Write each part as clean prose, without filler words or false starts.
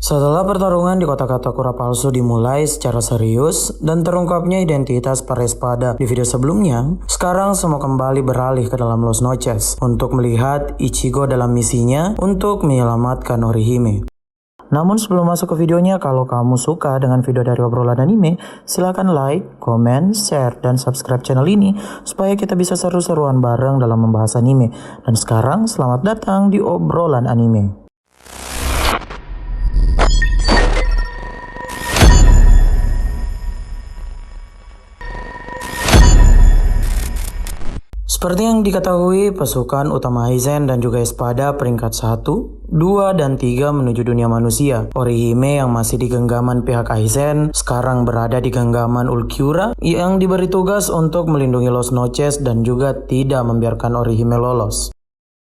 Setelah pertarungan di kotak kata kura palsu dimulai secara serius dan terungkapnya identitas para Espada di video sebelumnya, sekarang semua kembali beralih ke dalam Los Noches untuk melihat Ichigo dalam misinya untuk menyelamatkan Orihime. Namun sebelum masuk ke videonya, kalau kamu suka dengan video dari obrolan anime, silahkan like, komen, share, dan subscribe channel ini supaya kita bisa seru-seruan bareng dalam membahas anime. Dan sekarang selamat datang di obrolan anime. Seperti yang diketahui, pasukan utama Aizen dan juga Espada peringkat 1, 2, dan 3 menuju dunia manusia. Orihime yang masih di genggaman pihak Aizen sekarang berada di genggaman Ulquiorra yang diberi tugas untuk melindungi Los Noches dan juga tidak membiarkan Orihime lolos.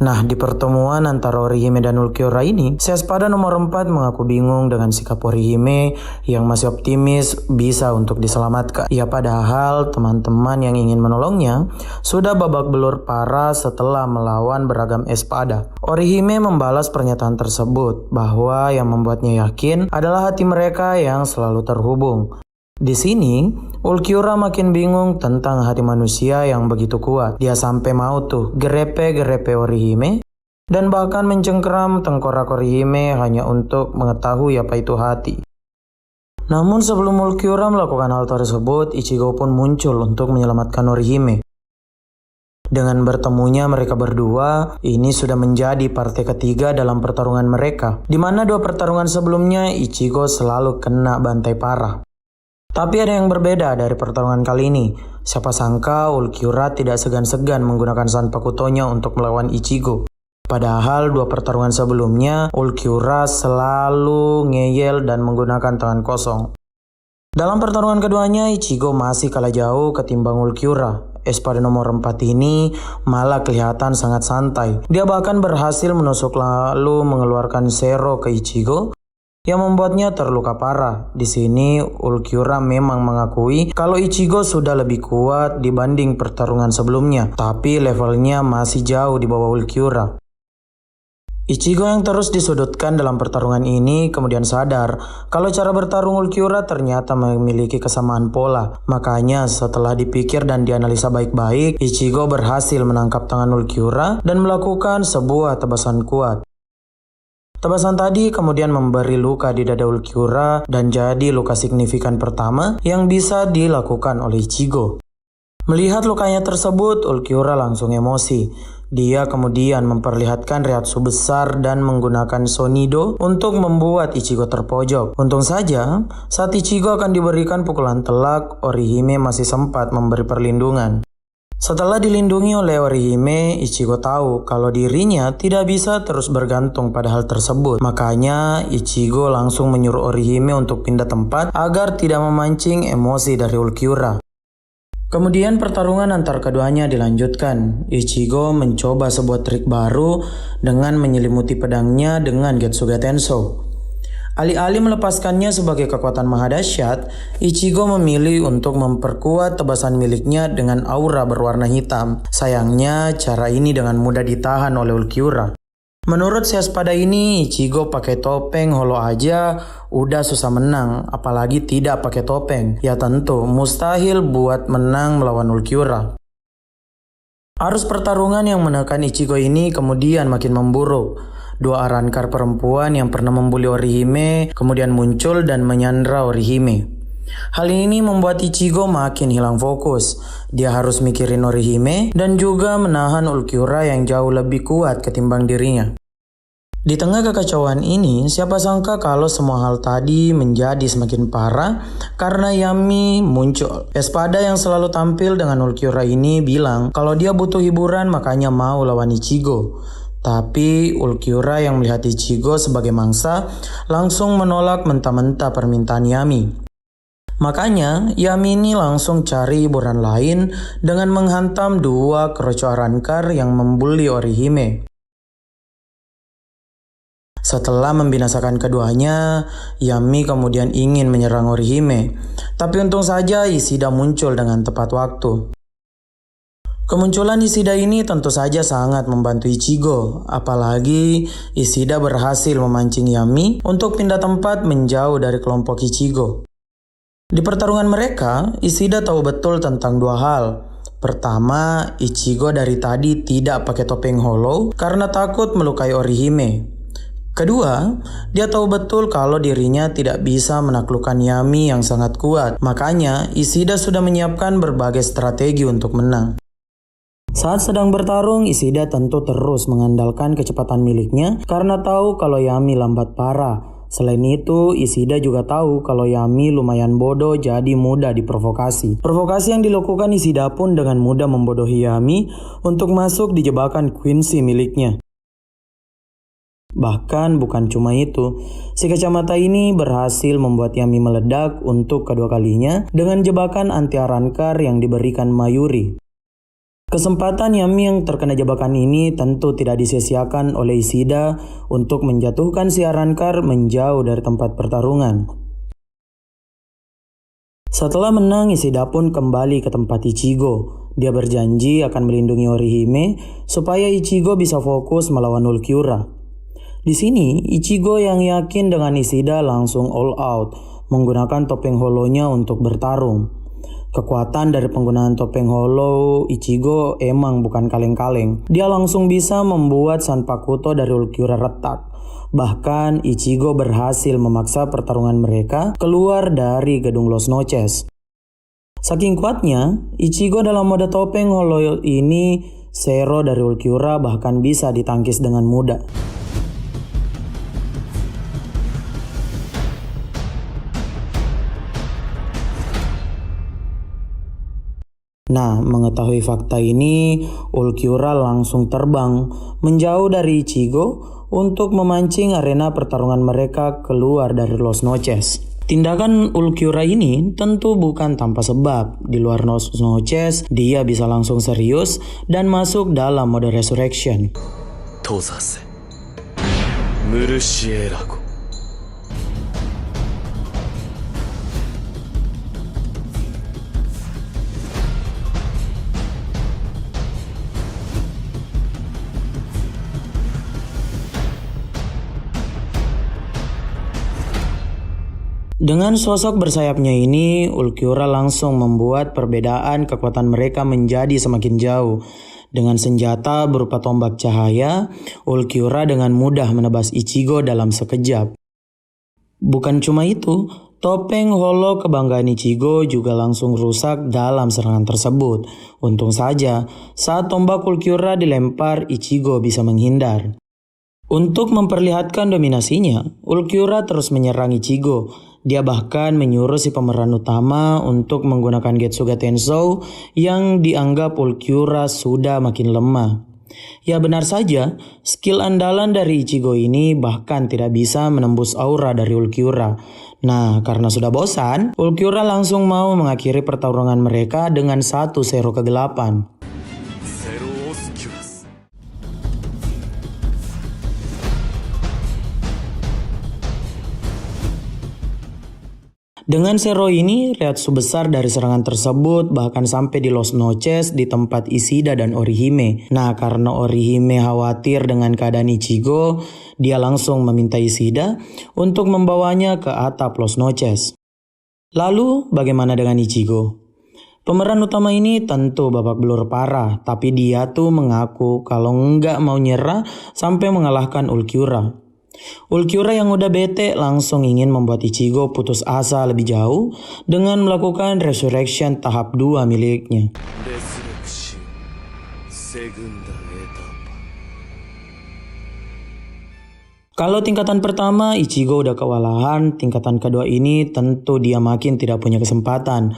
Nah, di pertemuan antara Orihime dan Ulquiorra ini, si Espada nomor 4 mengaku bingung dengan sikap Orihime yang masih optimis bisa untuk diselamatkan. Ya, padahal teman-teman yang ingin menolongnya sudah babak belur parah setelah melawan beragam Espada. Orihime membalas pernyataan tersebut bahwa yang membuatnya yakin adalah hati mereka yang selalu terhubung. Di sini, Ulquiorra makin bingung tentang hati manusia yang begitu kuat. Dia sampai mau tuh grepe-grepe Orihime dan bahkan mencengkeram tengkorak Orihime hanya untuk mengetahui apa itu hati. Namun sebelum Ulquiorra melakukan hal tersebut, Ichigo pun muncul untuk menyelamatkan Orihime. Dengan bertemunya mereka berdua, ini sudah menjadi partai ketiga dalam pertarungan mereka, di mana dua pertarungan sebelumnya Ichigo selalu kena bantai parah. Tapi ada yang berbeda dari pertarungan kali ini. Siapa sangka Ulquiorra tidak segan-segan menggunakan Zanpakutonya untuk melawan Ichigo. Padahal dua pertarungan sebelumnya, Ulquiorra selalu ngeyel dan menggunakan tangan kosong. Dalam pertarungan keduanya, Ichigo masih kalah jauh ketimbang Ulquiorra. Espada nomor 4 ini malah kelihatan sangat santai. Dia bahkan berhasil menusuk lalu mengeluarkan Zero ke Ichigo yang membuatnya terluka parah. Di sini Ulquiorra memang mengakui kalau Ichigo sudah lebih kuat dibanding pertarungan sebelumnya, tapi levelnya masih jauh di bawah Ulquiorra. Ichigo yang terus disudutkan dalam pertarungan ini kemudian sadar kalau cara bertarung Ulquiorra ternyata memiliki kesamaan pola. Makanya setelah dipikir dan dianalisa baik-baik, Ichigo berhasil menangkap tangan Ulquiorra dan melakukan sebuah tebasan kuat. Tebasan tadi kemudian memberi luka di dada Ulquiorra dan jadi luka signifikan pertama yang bisa dilakukan oleh Ichigo. Melihat lukanya tersebut, Ulquiorra langsung emosi. Dia kemudian memperlihatkan reatsu besar dan menggunakan Sonido untuk membuat Ichigo terpojok. Untung saja, saat Ichigo akan diberikan pukulan telak, Orihime masih sempat memberi perlindungan. Setelah dilindungi oleh Orihime, Ichigo tahu kalau dirinya tidak bisa terus bergantung pada hal tersebut. Makanya Ichigo langsung menyuruh Orihime untuk pindah tempat agar tidak memancing emosi dari Ulquiorra. Kemudian pertarungan antar keduanya dilanjutkan. Ichigo mencoba sebuah trik baru dengan menyelimuti pedangnya dengan Getsuga Tensou. Alih-alih melepaskannya sebagai kekuatan mahadahsyat, Ichigo memilih untuk memperkuat tebasan miliknya dengan aura berwarna hitam. Sayangnya, cara ini dengan mudah ditahan oleh Ulquiorra. Menurut si Espada ini, Ichigo pakai topeng holo aja udah susah menang, apalagi tidak pakai topeng. Ya tentu, mustahil buat menang melawan Ulquiorra. Arus pertarungan yang menekan Ichigo ini kemudian makin memburuk. Dua Arrancar perempuan yang pernah membuli Orihime kemudian muncul dan menyandra Orihime. Hal ini membuat Ichigo makin hilang fokus. Dia harus mikirin Orihime dan juga menahan Ulquiorra yang jauh lebih kuat ketimbang dirinya. Di tengah kekacauan ini, siapa sangka kalau semua hal tadi menjadi semakin parah karena Yami muncul. Espada yang selalu tampil dengan Ulquiorra ini bilang kalau dia butuh hiburan makanya mau lawan Ichigo. Tapi Ulquiorra yang melihat Ichigo sebagai mangsa langsung menolak mentah-mentah permintaan Yami. Makanya Yami ini langsung cari hiburan lain dengan menghantam dua keroco Arrancar yang membuli Orihime. Setelah membinasakan keduanya, Yami kemudian ingin menyerang Orihime. Tapi untung saja Ishida muncul dengan tepat waktu. Kemunculan Ishida ini tentu saja sangat membantu Ichigo, apalagi Ishida berhasil memancing Yami untuk pindah tempat menjauh dari kelompok Ichigo. Di pertarungan mereka, Ishida tahu betul tentang dua hal. Pertama, Ichigo dari tadi tidak pakai topeng hollow karena takut melukai Orihime. Kedua, dia tahu betul kalau dirinya tidak bisa menaklukkan Yami yang sangat kuat. Makanya, Ishida sudah menyiapkan berbagai strategi untuk menang. Saat sedang bertarung, Ishida tentu terus mengandalkan kecepatan miliknya karena tahu kalau Yami lambat parah. Selain itu, Ishida juga tahu kalau Yami lumayan bodoh jadi mudah diprovokasi. Provokasi yang dilakukan Ishida pun dengan mudah membodohi Yami untuk masuk di jebakan Quincy miliknya. Bahkan bukan cuma itu, si kacamata ini berhasil membuat Yami meledak untuk kedua kalinya dengan jebakan anti Arrancar yang diberikan Mayuri. Kesempatan Yami yang terkena jebakan ini tentu tidak disia-siakan oleh Ishida untuk menjatuhkan si Arrancar menjauh dari tempat pertarungan. Setelah menang, Ishida pun kembali ke tempat Ichigo. Dia berjanji akan melindungi Orihime supaya Ichigo bisa fokus melawan Ulquiorra. Di sini, Ichigo yang yakin dengan Ishida langsung all out, menggunakan topeng hollow-nya untuk bertarung. Kekuatan dari penggunaan topeng hollow Ichigo emang bukan kaleng-kaleng. Dia langsung bisa membuat Sanpakuto dari Ulquiorra retak. Bahkan Ichigo berhasil memaksa pertarungan mereka keluar dari gedung Los Noches. Saking kuatnya, Ichigo dalam mode topeng hollow ini, Zero dari Ulquiorra bahkan bisa ditangkis dengan mudah. Nah, mengetahui fakta ini, Ulquiorra langsung terbang menjauh dari Ichigo untuk memancing arena pertarungan mereka keluar dari Los Noches. Tindakan Ulquiorra ini tentu bukan tanpa sebab. Di luar Los Noches, dia bisa langsung serius dan masuk dalam mode resurrection. Tozase, Murcielago. Dengan sosok bersayapnya ini, Ulquiorra langsung membuat perbedaan kekuatan mereka menjadi semakin jauh. Dengan senjata berupa tombak cahaya, Ulquiorra dengan mudah menebas Ichigo dalam sekejap. Bukan cuma itu, topeng hollow kebanggaan Ichigo juga langsung rusak dalam serangan tersebut. Untung saja, saat tombak Ulquiorra dilempar, Ichigo bisa menghindar. Untuk memperlihatkan dominasinya, Ulquiorra terus menyerang Ichigo. Dia bahkan menyuruh si pemeran utama untuk menggunakan Getsuga Tensou yang dianggap Ulquiorra sudah makin lemah. Ya benar saja, skill andalan dari Ichigo ini bahkan tidak bisa menembus aura dari Ulquiorra. Nah, karena sudah bosan, Ulquiorra langsung mau mengakhiri pertarungan mereka dengan satu Zero kegelapan. Dengan Zero ini, reaksi besar dari serangan tersebut bahkan sampai di Los Noches di tempat Ishida dan Orihime. Nah, karena Orihime khawatir dengan keadaan Ichigo, dia langsung meminta Ishida untuk membawanya ke atap Los Noches. Lalu, bagaimana dengan Ichigo? Pemeran utama ini tentu babak belur parah, tapi dia tuh mengaku kalau nggak mau nyerah sampai mengalahkan Ulquiorra. Ulquiorra yang udah bete langsung ingin membuat Ichigo putus asa lebih jauh dengan melakukan resurrection tahap 2 miliknya. Kalau tingkatan pertama Ichigo udah kewalahan, tingkatan kedua ini tentu dia makin tidak punya kesempatan.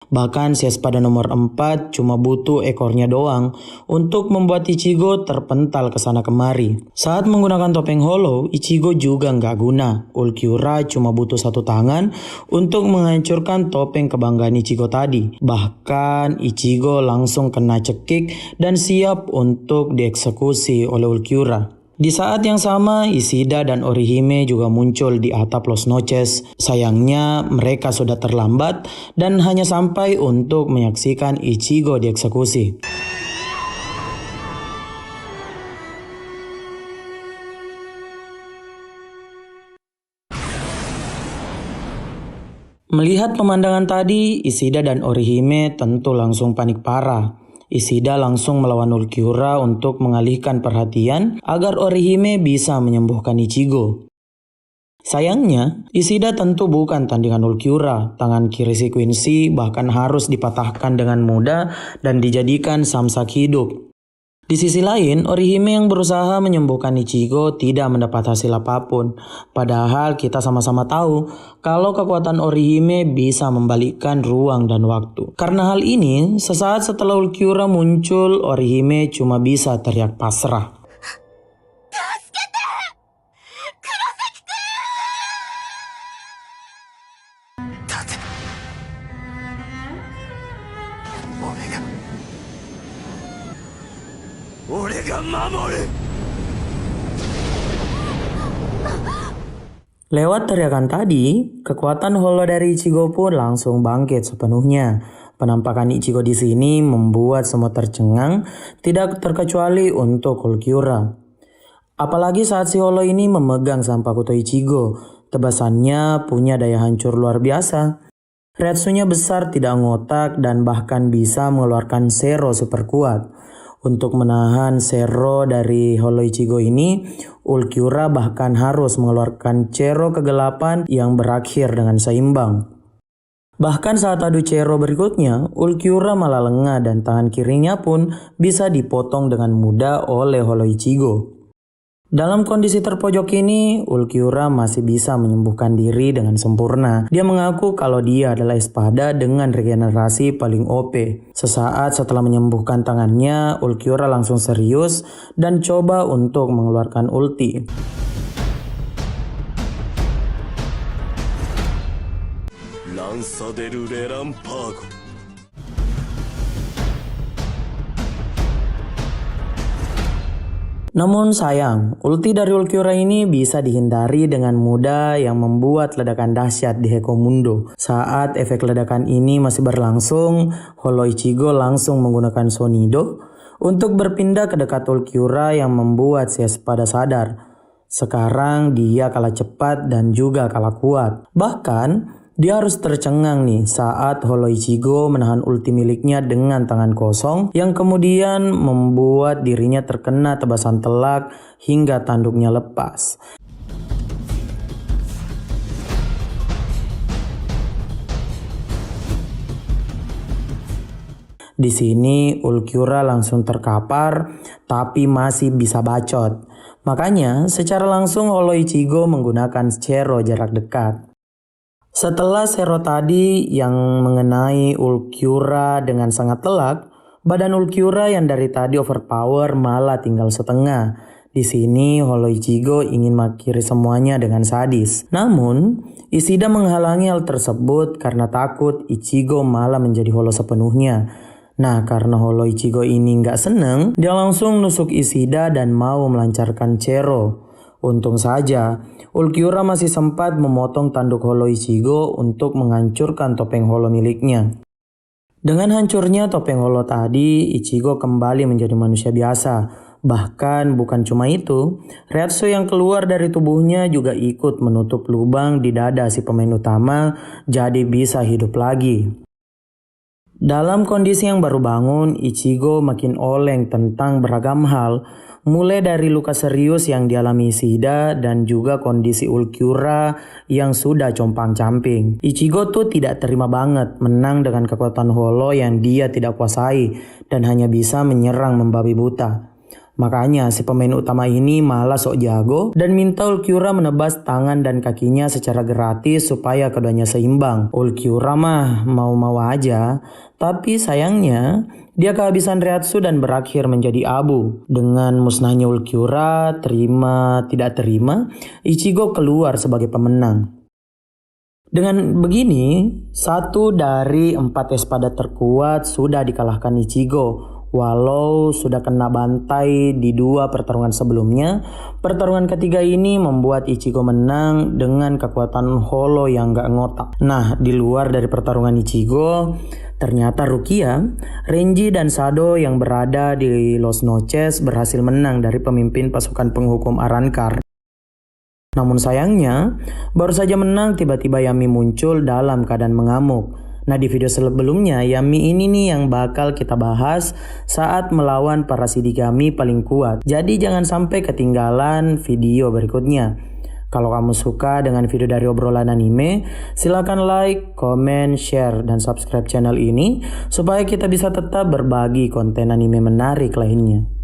Bahkan si espada nomor 4 cuma butuh ekornya doang untuk membuat Ichigo terpental ke sana kemari. Saat menggunakan topeng hollow, Ichigo juga nggak guna. Ulquiorra cuma butuh satu tangan untuk menghancurkan topeng kebanggaan Ichigo tadi. Bahkan Ichigo langsung kena cekik dan siap untuk dieksekusi oleh Ulquiorra. Di saat yang sama, Ishida dan Orihime juga muncul di atap Los Noches. Sayangnya, mereka sudah terlambat dan hanya sampai untuk menyaksikan Ichigo dieksekusi. Melihat pemandangan tadi, Ishida dan Orihime tentu langsung panik parah. Ishida langsung melawan Ulquiorra untuk mengalihkan perhatian agar Orihime bisa menyembuhkan Ichigo. Sayangnya, Ishida tentu bukan tandingan Ulquiorra. Tangan kiri si Quincy bahkan harus dipatahkan dengan mudah dan dijadikan samsak hidup. Di sisi lain, Orihime yang berusaha menyembuhkan Ichigo tidak mendapat hasil apapun. Padahal kita sama-sama tahu kalau kekuatan Orihime bisa membalikkan ruang dan waktu. Karena hal ini, sesaat setelah Ulquiorra muncul, Orihime cuma bisa teriak pasrah. Lewat teriakan tadi, kekuatan holo dari Ichigo pun langsung bangkit sepenuhnya. Penampakan Ichigo di sini membuat semua tercengang, tidak terkecuali untuk Ulquiorra. Apalagi saat si holo ini memegang Zanpakuto Ichigo, tebasannya punya daya hancur luar biasa. Reatsunya besar, tidak ngotak, dan bahkan bisa mengeluarkan Zero super kuat. Untuk menahan Zero dari holo Ichigo ini, Ulquiorra bahkan harus mengeluarkan Chero kegelapan yang berakhir dengan seimbang. Bahkan saat adu Chero berikutnya, Ulquiorra malah lengah dan tangan kirinya pun bisa dipotong dengan mudah oleh holo Ichigo. Dalam kondisi terpojok ini, Ulquiorra masih bisa menyembuhkan diri dengan sempurna. Dia mengaku kalau dia adalah Espada dengan regenerasi paling OP. Sesaat setelah menyembuhkan tangannya, Ulquiorra langsung serius dan coba untuk mengeluarkan ulti. Lanza del Relámpago. Namun sayang, ulti dari Ulquiorra ini bisa dihindari dengan mudah yang membuat ledakan dahsyat di Hekomundo. Saat efek ledakan ini masih berlangsung, holo Ichigo langsung menggunakan Sonido untuk berpindah ke dekat Ulquiorra yang membuat si Espada sadar. Sekarang dia kalah cepat dan juga kalah kuat. Bahkan, dia harus tercengang nih saat holo Ichigo menahan ulti miliknya dengan tangan kosong yang kemudian membuat dirinya terkena tebasan telak hingga tanduknya lepas. Di sini Ulquiorra langsung terkapar tapi masih bisa bacot. Makanya secara langsung holo Ichigo menggunakan Chero jarak dekat. Setelah Zero tadi yang mengenai Ulquiorra dengan sangat telak, badan Ulquiorra yang dari tadi overpower malah tinggal setengah. Di sini holo Ichigo ingin mengakhiri semuanya dengan sadis. Namun, Ishida menghalangi hal tersebut karena takut Ichigo malah menjadi holo sepenuhnya. Nah, karena holo Ichigo ini nggak seneng, dia langsung nusuk Ishida dan mau melancarkan Chero. Untung saja, Ulquiorra masih sempat memotong tanduk holo Ichigo untuk menghancurkan topeng holo miliknya. Dengan hancurnya topeng holo tadi, Ichigo kembali menjadi manusia biasa. Bahkan bukan cuma itu, reatsu yang keluar dari tubuhnya juga ikut menutup lubang di dada si pemain utama, jadi bisa hidup lagi. Dalam kondisi yang baru bangun, Ichigo makin oleng tentang beragam hal, mulai dari luka serius yang dialami Ishida dan juga kondisi Ulquiorra yang sudah compang-camping. Ichigo tuh tidak terima banget menang dengan kekuatan holo yang dia tidak kuasai dan hanya bisa menyerang membabi buta. Makanya si pemain utama ini malah sok jago dan minta Ulquiorra menebas tangan dan kakinya secara gratis supaya keduanya seimbang. Ulquiorra mah mau-mau aja, tapi sayangnya dia kehabisan reatsu dan berakhir menjadi abu. Dengan musnahnya Ulquiorra, terima tidak terima, Ichigo keluar sebagai pemenang. Dengan begini, 1 dari 4 Espada terkuat sudah dikalahkan Ichigo. Walau sudah kena bantai di 2 pertarungan sebelumnya, pertarungan ketiga ini membuat Ichigo menang dengan kekuatan holo yang gak ngotak. Nah, di luar dari pertarungan Ichigo, ternyata Rukia, Renji, dan Sado yang berada di Los Noches berhasil menang dari pemimpin pasukan penghukum Arrancar. Namun sayangnya, baru saja menang tiba-tiba Yami muncul dalam keadaan mengamuk. Nah, di video sebelumnya Yami ini nih yang bakal kita bahas saat melawan para Shinigami paling kuat. Jadi jangan sampai ketinggalan video berikutnya. Kalau kamu suka dengan video dari obrolan anime, silakan like, comment, share, dan subscribe channel ini supaya kita bisa tetap berbagi konten anime menarik lainnya.